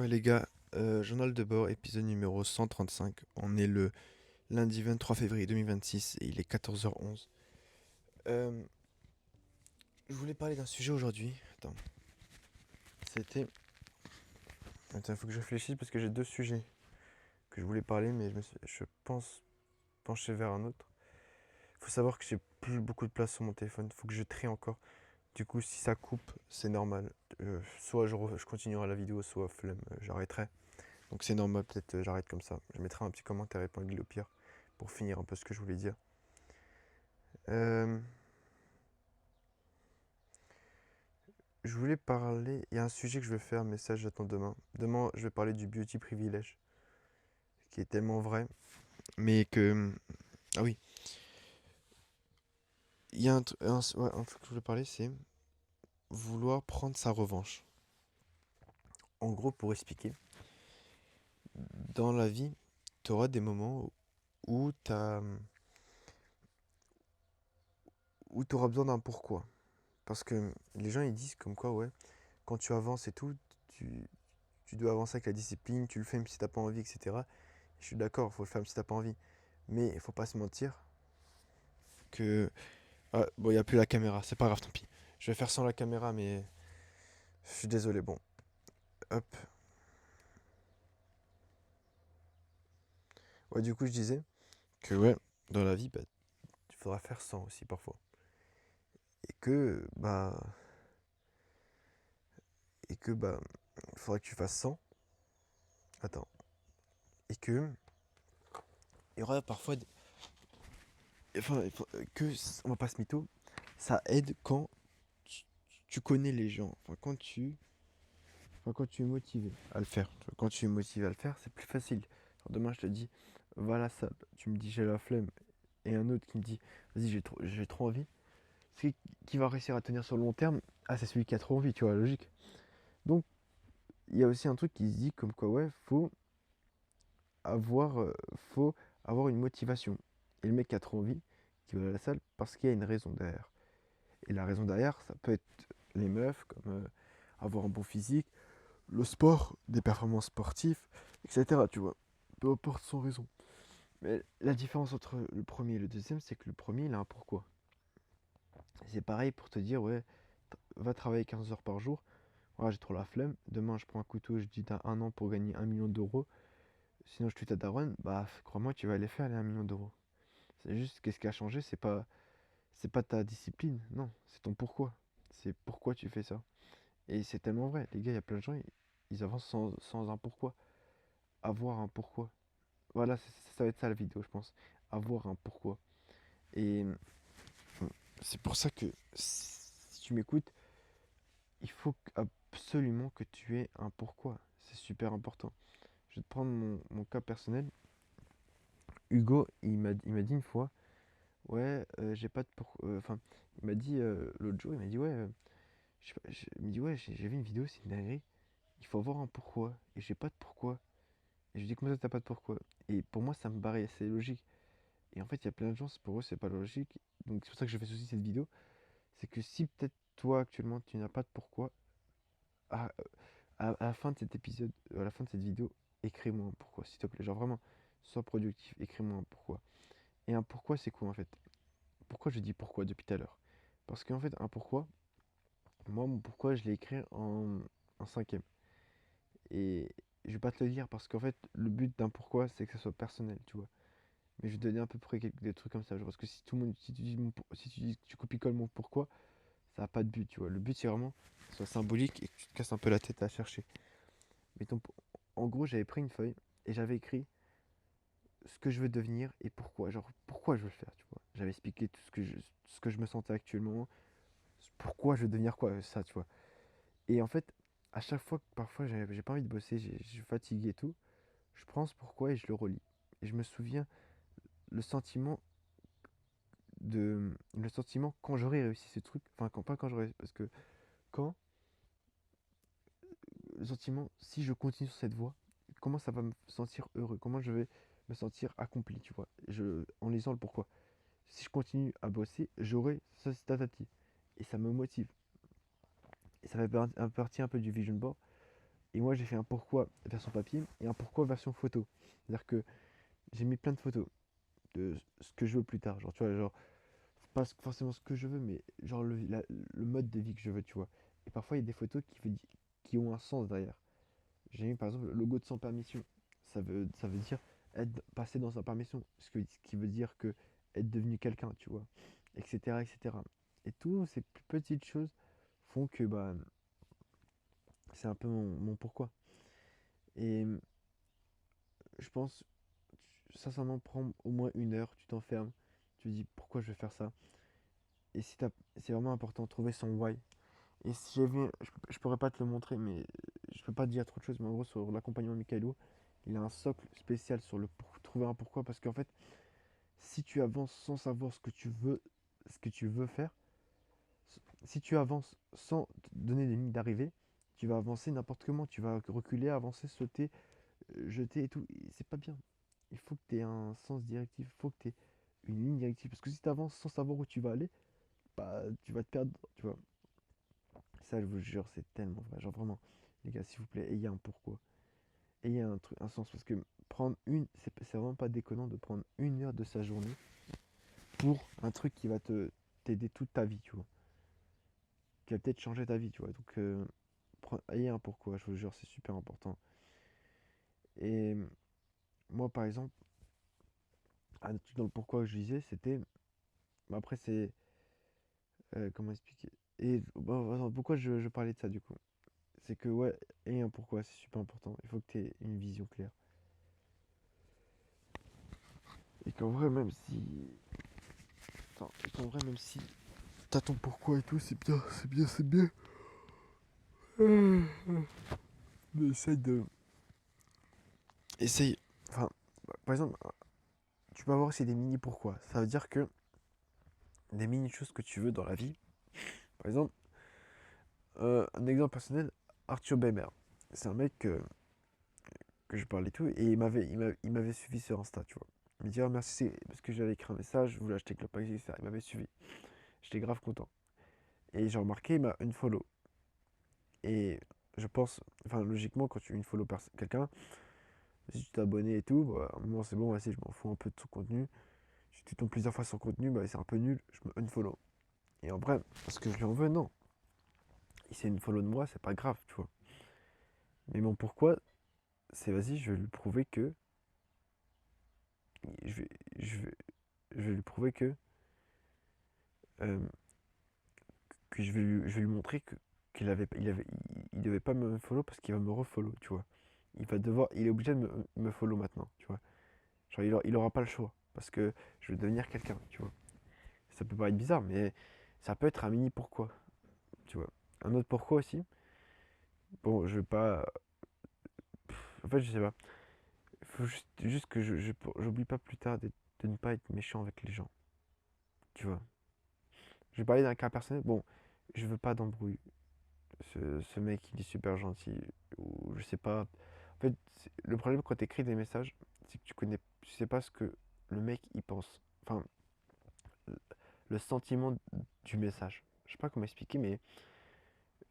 Ouais les gars, journal de bord, épisode numéro 135. On est le lundi 23 février 2026 et il est 14h11. Euh, je voulais parler d'un sujet aujourd'hui. Attends, c'était... Attends, il faut que je réfléchisse parce que j'ai deux sujets que je voulais parler, mais je pense pencher vers un autre. Il faut savoir que j'ai plus beaucoup de place sur mon téléphone, il faut que je trie encore. Du coup, si ça coupe, c'est normal. Soit je continuerai la vidéo, soit flemme, j'arrêterai. Donc c'est normal, peut-être j'arrête comme ça. Je mettrai un petit commentaire épinglé au pire pour finir un peu ce que je voulais dire. Euh, je voulais parler. Il y a un sujet que je vais faire, mais ça j'attends demain. Demain, je vais parler du beauty privilège, qui est tellement vrai. Mais que. Ah oui, il y a ouais, un truc que je voulais parler, c'est vouloir prendre sa revanche. En gros, pour expliquer, dans la vie, tu auras des moments où tu auras besoin d'un pourquoi. Parce que les gens ils disent comme quoi, ouais, quand tu avances et tout, tu, tu dois avancer avec la discipline, tu le fais même si t'as pas envie, etc. Je suis d'accord, il faut le faire même si t'as pas envie. Mais il faut pas se mentir que. Ah, bon, il n'y a plus la caméra, c'est pas grave, tant pis. Je vais faire sans la caméra, mais je suis désolé. Bon, hop. Ouais, du coup, je disais que, ouais, dans la vie, bah, il faudra faire sans aussi parfois. Et que, bah. Et que, bah. Il faudra que tu fasses sans. Attends. Et que. Il y aura parfois. Enfin, que. On va pas se mytho. Ça aide quand tu, tu connais les gens. Quand tu es motivé à le faire. Quand tu es motivé à le faire, c'est plus facile. Alors demain, je te dis, va à la salle. Tu me dis, j'ai la flemme. Et un autre qui me dit, vas-y, j'ai trop envie. Celui qui va réussir à tenir sur le long terme, ah, c'est celui qui a trop envie, tu vois, logique. Donc, il y a aussi un truc qui se dit comme quoi, ouais, faut avoir une motivation. Et le mec qui a trop envie, qui va à la salle, parce qu'il y a une raison derrière. Et la raison derrière, ça peut être les meufs, comme avoir un bon physique, le sport, des performances sportives, etc. Tu vois, peu importe son raison. Mais la différence entre le premier et le deuxième, c'est que le premier, il a un pourquoi. C'est pareil pour te dire, ouais, va travailler 15 heures par jour. Voilà, j'ai trop la flemme. Demain, je prends un couteau, je dis t'as un an pour gagner 1 million d'euros. Sinon, je tue ta daronne. Bah, crois-moi, tu vas aller faire les 1 million d'euros. C'est juste, qu'est-ce qui a changé, c'est pas ta discipline. Non, c'est ton pourquoi. C'est pourquoi tu fais ça. Et c'est tellement vrai. Les gars, il y a plein de gens, ils avancent sans un pourquoi. Avoir un pourquoi. Voilà, ça va être ça la vidéo, je pense. Avoir un pourquoi. Et c'est pour ça que si tu m'écoutes, il faut absolument que tu aies un pourquoi. C'est super important. Je vais te prendre mon cas personnel. Hugo, il m'a dit une fois, ouais, j'ai pas de pourquoi. Enfin, il m'a dit l'autre jour, il m'a dit, ouais, je sais pas, il me dit, ouais, j'ai vu une vidéo, c'est une dinguerie. Il faut avoir un pourquoi. Et j'ai pas de pourquoi. Et je lui dis, comment ça, t'as pas de pourquoi? Et pour moi, ça me paraît assez logique. Et en fait, il y a plein de gens, pour eux, c'est pas logique. Donc, c'est pour ça que je fais aussi cette vidéo. C'est que si peut-être toi, actuellement, tu n'as pas de pourquoi, à, à la fin de cet épisode, à la fin de cette vidéo, écris-moi un pourquoi, s'il te plaît. Genre vraiment, sois productif, écris-moi un pourquoi. Et un pourquoi, c'est quoi en fait? Pourquoi je dis pourquoi depuis tout à l'heure? Parce qu'en fait, un pourquoi, moi, mon pourquoi, je l'ai écrit en cinquième. Et je vais pas te le dire parce qu'en fait, le but d'un pourquoi, c'est que ça soit personnel, tu vois. Mais je vais te donner à peu près des trucs comme ça. Parce que si tout le monde, si tu dis, si tu dis, tu copies-colles mon pourquoi, ça n'a pas de but, tu vois. Le but, c'est vraiment que ce soit symbolique et que tu te casses un peu la tête à chercher. Mais en gros, j'avais pris une feuille et j'avais écrit ce que je veux devenir et pourquoi. Genre, pourquoi je veux le faire, tu vois. J'avais expliqué tout ce que je me sentais actuellement, pourquoi je veux devenir quoi, ça, tu vois. Et en fait, à chaque fois que parfois j'ai pas envie de bosser, je suis fatigué et tout, je prends ce pourquoi et je le relis. Et je me souviens le sentiment le sentiment quand j'aurai réussi ce truc, enfin, pas quand j'aurai, parce que quand, le sentiment, si je continue sur cette voie, comment ça va me sentir heureux, comment je vais me sentir accompli, tu vois, en lisant le pourquoi. Si je continue à bosser, j'aurai ça, c'est tatati. Et ça me motive. Et ça fait partie un peu du vision board. Et moi, j'ai fait un pourquoi version papier et un pourquoi version photo. C'est-à-dire que j'ai mis plein de photos de ce que je veux plus tard. Genre, tu vois, genre, pas forcément ce que je veux, mais genre le mode de vie que je veux, tu vois. Et parfois, il y a des photos qui ont un sens derrière. J'ai mis par exemple le logo de sans permission. Ça veut dire passer dans sa permission. Ce qui veut dire que être devenu quelqu'un, tu vois. Etc. etc. Et cetera. Et toutes ces petites choses font que bah, c'est un peu mon pourquoi. Et je pense, sincèrement, prendre au moins 1 heure, tu t'enfermes, tu te dis pourquoi je vais faire ça. Et si c'est vraiment important, trouver son why. Et si j'avais, je pourrais pas te le montrer, mais je peux pas te dire trop de choses, mais en gros, sur l'accompagnement Mikhailo, il a un socle spécial sur trouver un pourquoi, parce qu'en fait, si tu avances sans savoir ce que tu veux faire, si tu avances sans te donner des lignes d'arrivée, tu vas avancer n'importe comment, tu vas reculer, avancer, sauter, jeter et tout. C'est pas bien. Il faut que tu aies un sens directif, il faut que tu aies une ligne directive. Parce que si tu avances sans savoir où tu vas aller, bah tu vas te perdre, tu vois. Ça, je vous jure, c'est tellement vrai. Genre vraiment, les gars, s'il vous plaît, ayez un pourquoi. Ayez un truc, un sens. Parce que c'est vraiment pas déconnant de prendre 1 heure de sa journée pour un truc qui va t'aider toute ta vie, tu vois. Qui va peut-être changer ta vie, tu vois. Donc, ayez un pourquoi, je vous jure, c'est super important. Et moi, par exemple, un truc dans le pourquoi que je disais, c'était. Après, c'est. Comment expliquer? Et bon, attends, pourquoi je parlais de ça du coup? C'est que, ouais, ayez un pourquoi, c'est super important. Il faut que tu aies une vision claire. Et qu'en vrai, même si. Attends, et qu'en vrai, même si t'as ton pourquoi et tout, c'est bien, c'est bien, c'est bien. Mais essaye de. Essaye. Enfin, par exemple, tu peux avoir aussi des mini pourquoi. Ça veut dire que des mini choses que tu veux dans la vie. Par exemple, un exemple personnel, Arthur Bemer. C'est un mec que je parlais et tout, et il m'avait suivi sur Insta, tu vois. Il me dit, ah, merci, parce que j'avais écrit un message, je voulais acheter Club Pax, etc. Il m'avait suivi. J'étais grave content. Et j'ai remarqué, il m'a unfollow. Et je pense, enfin, logiquement, quand tu unfollow quelqu'un, si tu t'es abonné et tout, bah, à un moment, c'est bon, vas-y, je m'en fous un peu de son contenu. Si tu tombes plusieurs fois sur son contenu, bah, c'est un peu nul, je me unfollow. Et en vrai, parce que je lui en veux, non. Il s'est unfollow de moi, c'est pas grave, tu vois. Mais mon pourquoi, c'est vas-y, je vais lui prouver que. Je vais, je vais, je vais lui prouver euh, que je vais lui montrer il devait pas me follow parce qu'il va me refollow, tu vois. Il est obligé de me follow maintenant, tu vois. Genre, il aura pas le choix parce que je vais devenir quelqu'un, tu vois. Ça peut paraître bizarre, mais ça peut être un mini pourquoi, tu vois. Un autre pourquoi aussi. Bon, je vais pas. En fait, je sais pas. Il faut juste que j'oublie pas plus tard de ne pas être méchant avec les gens, tu vois. Je vais parler d'un cas personnel. Bon, je veux pas d'embrouille. Ce mec, il est super gentil. Ou je sais pas. En fait, le problème quand tu écris des messages, c'est que tu sais pas ce que le mec il pense. Enfin, le sentiment du message. Je sais pas comment expliquer, mais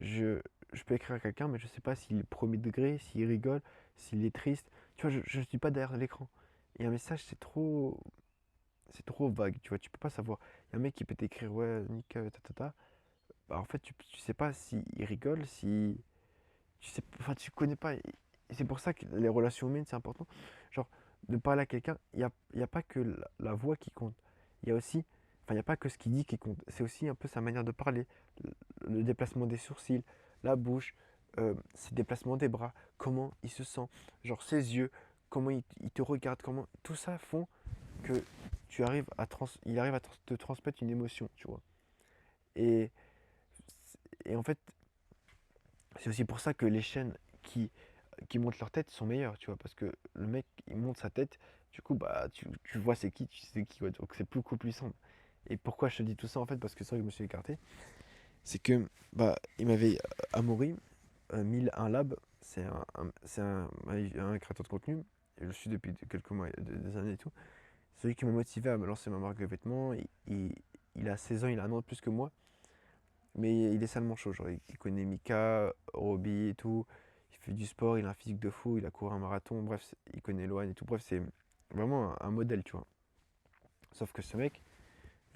je, je peux écrire à quelqu'un, mais je sais pas s'il est premier degré, s'il rigole, s'il est triste. Tu vois, je suis pas derrière l'écran. Et un message, c'est trop vague. Tu vois, tu peux pas savoir. Il y a un mec qui peut t'écrire, ouais, Nick, ta. Bah, en fait, tu sais pas s'il rigole, si tu sais, enfin, tu connais pas. Et c'est pour ça que les relations humaines, c'est important. Genre, de parler à quelqu'un, il y a pas que la voix qui compte. Il y a aussi, enfin, il n'y a pas que ce qu'il dit qui compte. C'est aussi un peu sa manière de parler, le déplacement des sourcils, la bouche, ses déplacements des bras, comment il se sent, genre ses yeux, comment il te regarde, comment. Tout ça font que il arrive à te transmettre une émotion, tu vois. Et, et en fait, c'est aussi pour ça que les chaînes qui montent leur tête sont meilleures, tu vois, parce que le mec, il monte sa tête, du coup, bah, tu vois c'est qui, tu sais c'est qui, ouais, donc c'est beaucoup plus simple. Et pourquoi je te dis tout ça, en fait, parce que c'est vrai que je me suis écarté, c'est que, bah, il m'avait, Amaury, 1001 Lab, c'est un créateur de contenu, et je le suis depuis quelques mois, des années et tout, c'est celui qui m'a motivé à me lancer ma marque de vêtements, il a 16 ans, il a un an de plus que moi, mais il est salement chaud, genre, il connaît Mika, Roby et tout, il fait du sport, il a un physique de fou, il a couru un marathon, bref, il connaît Loan et tout. Bref, c'est vraiment un modèle, tu vois. Sauf que ce mec,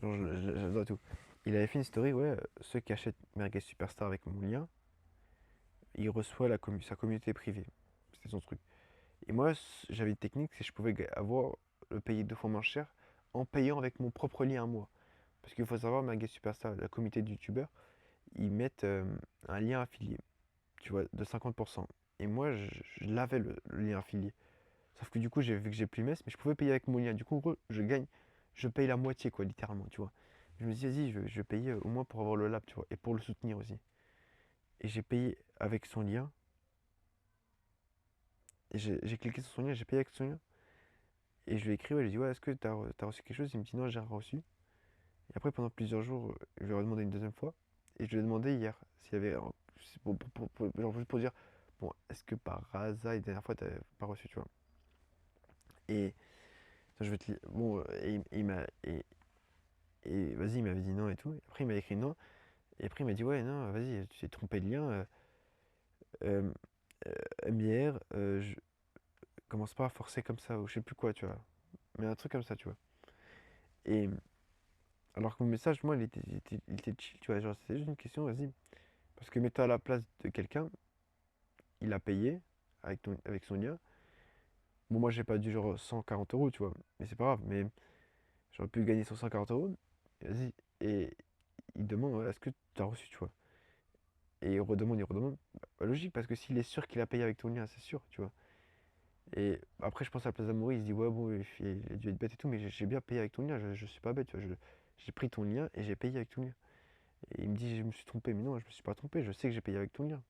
genre, j'adore tout. Il avait fait une story, ouais, ceux qui achètent Merguez Superstar avec mon lien, il reçoit sa communauté privée. C'était son truc. Et moi, j'avais une technique, c'est que je pouvais avoir le payer 2 fois moins cher en payant avec mon propre lien à moi. Parce qu'il faut savoir, Merguez Superstar, la communauté de youtubeurs, ils mettent un lien affilié, tu vois, de 50%. Et moi, je l'avais le lien affilié. Sauf que du coup, j'ai vu que j'ai plus Metz, mais je pouvais payer avec mon lien. Du coup, en gros, je paye la moitié, quoi, littéralement, tu vois. Je me dis, vas-y, je vais payer au moins pour avoir le lab, tu vois, et pour le soutenir aussi. Et j'ai payé avec son lien. Et j'ai cliqué sur son lien, j'ai payé avec son lien. Et je lui ai écrit, ouais, je lui ai dit, ouais, est-ce que t'as reçu quelque chose? Il me dit, non, j'ai rien reçu. Et après, pendant plusieurs jours, je lui ai redemandé une deuxième fois. Et je lui ai demandé hier s'il y avait. Genre, juste pour dire, bon, est-ce que par hasard, la dernière fois, t'avais pas reçu, tu vois. Et ça, je vais te lire. Bon, et il m'a. Et vas-y, il m'avait dit non et tout. Et après, il m'a écrit non. Et après, il m'a dit, ouais, non, vas-y, tu t'es trompé de lien. Euh, MIR, commence pas à forcer comme ça, ou je sais plus quoi, tu vois. Mais un truc comme ça, tu vois. Et alors que mon message, moi, il était chill, tu vois. Genre, c'était juste une question, vas-y. Parce que mets-toi à la place de quelqu'un, il a payé avec son lien. Bon, moi, j'ai pas dû genre 140 euros, tu vois. Mais c'est pas grave. Mais j'aurais pu gagner sur 140 euros. Vas-y. Et il demande, ouais, est-ce que tu as reçu, tu vois. Et il redemande, il redemande. Bah, logique, parce que s'il est sûr qu'il a payé avec ton lien, c'est sûr, tu vois. Et après, je pense à la place d'Amaury, il se dit, ouais, bon, il a dû être bête et tout, mais j'ai bien payé avec ton lien, je suis pas bête, tu vois. J'ai pris ton lien et j'ai payé avec ton lien. Et il me dit, je me suis trompé. Mais non, je me suis pas trompé, je sais que j'ai payé avec ton lien.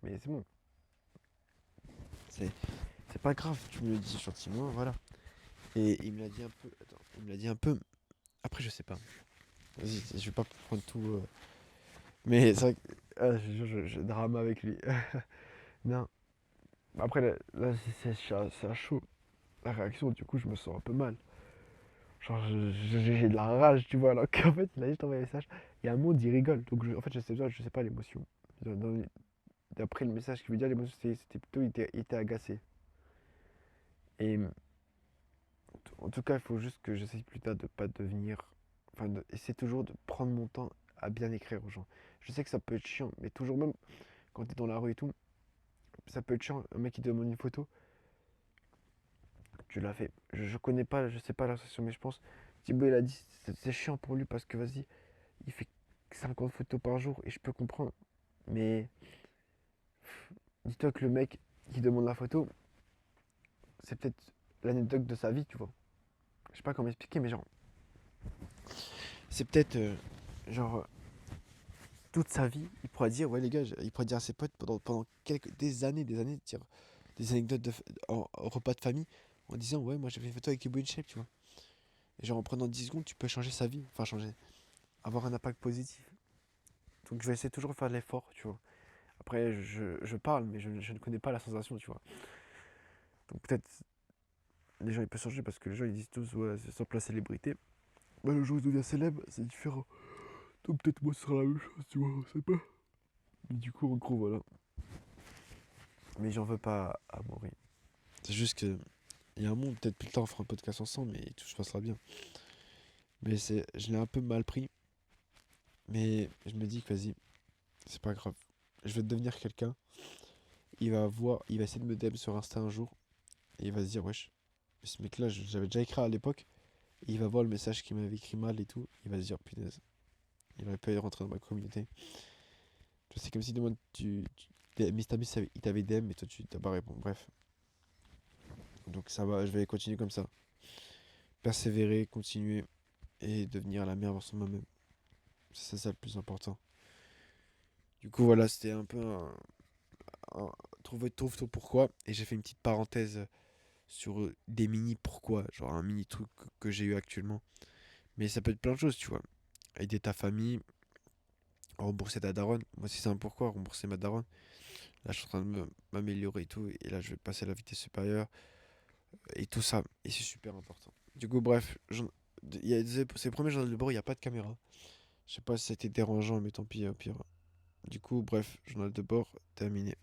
Mais c'est bon. C'est c'est pas grave, tu me le dis gentiment, voilà. Et il me l'a dit un peu. Attends, il me l'a dit un peu. Après, je sais pas. Vas-y, je vais pas prendre tout. Mais c'est vrai que. Ah, je drame avec lui. Non. Après, là, c'est à chaud. La réaction, du coup, je me sens un peu mal. Genre, j'ai de la rage, tu vois. Alors qu'en fait, il a juste envoyé un message. Il y a un monde, il rigole. Donc, en fait, je sais pas l'émotion. D'après le message qu'il veut dire, l'émotion, c'était plutôt, il était agacé. Et en tout cas, il faut juste que j'essaye plus tard de pas devenir. Enfin, essayer toujours de prendre mon temps à bien écrire aux gens. Je sais que ça peut être chiant, mais toujours même quand t'es dans la rue et tout, ça peut être chiant. Un mec qui te demande une photo, tu l'as fait. Je connais pas, je sais pas l'association, mais je pense. Thibaut, il a dit, c'est chiant pour lui parce que vas-y, il fait 50 photos par jour et je peux comprendre. Mais dis-toi que le mec qui demande la photo, c'est peut-être l'anecdote de sa vie, tu vois. Je sais pas comment expliquer, mais genre, c'est peut-être genre toute sa vie, il pourra dire, ouais les gars, il pourra dire à ses potes pendant des années, dire des anecdotes en repas de famille, en disant, ouais, moi j'ai fait une photo avec Thibaut InShape, tu vois. Et genre en prenant 10 secondes, tu peux changer sa vie, enfin changer, avoir un impact positif. Donc je vais essayer toujours de faire de l'effort, tu vois. Après, je parle, mais je ne connais pas la sensation, tu vois. Donc peut-être les gens ils peuvent changer parce que les gens ils disent tous, ouais, c'est simple la célébrité. Bah, le jour où il devient célèbre, c'est différent. Donc peut-être moi ce sera la même chose, tu vois, on sait pas. Mais du coup, en gros, voilà. Mais j'en veux pas à mourir. C'est juste que. Il y a un monde, peut-être plus tard on fera un podcast ensemble et tout se passera bien. Mais je l'ai un peu mal pris. Mais je me dis que vas-y, c'est pas grave. Je vais devenir quelqu'un. Il va essayer de me DM sur Insta un jour. Et il va se dire, wesh, ce mec-là, j'avais déjà écrit à l'époque. Et il va voir le message qu'il m'avait écrit mal et tout. Il va se dire, punaise, il aurait pu rentrer dans ma communauté. C'est comme si demande, Mr. Beast, il t'avait DM, mais toi tu t'as pas répondu. Bref. Donc ça va, je vais continuer comme ça. Persévérer, continuer et devenir la meilleure version de moi-même. C'est ça le plus important. Du coup, voilà, c'était un peu un- trouve ton pourquoi. Et j'ai fait une petite parenthèse sur des mini pourquoi. Genre un mini truc que j'ai eu actuellement. Mais ça peut être plein de choses, tu vois. Aider ta famille, rembourser ta daronne. Moi, si c'est un pourquoi, rembourser ma daronne. Là, je suis en train de m'améliorer et tout. Et là, je vais passer à la vitesse supérieure. Et tout ça. Et c'est super important. Du coup, bref, c'est le premier journal de bord, il n'y a pas de caméra. Je sais pas si c'était dérangeant, mais tant pis, au pire. Du coup, bref, journal de bord terminé.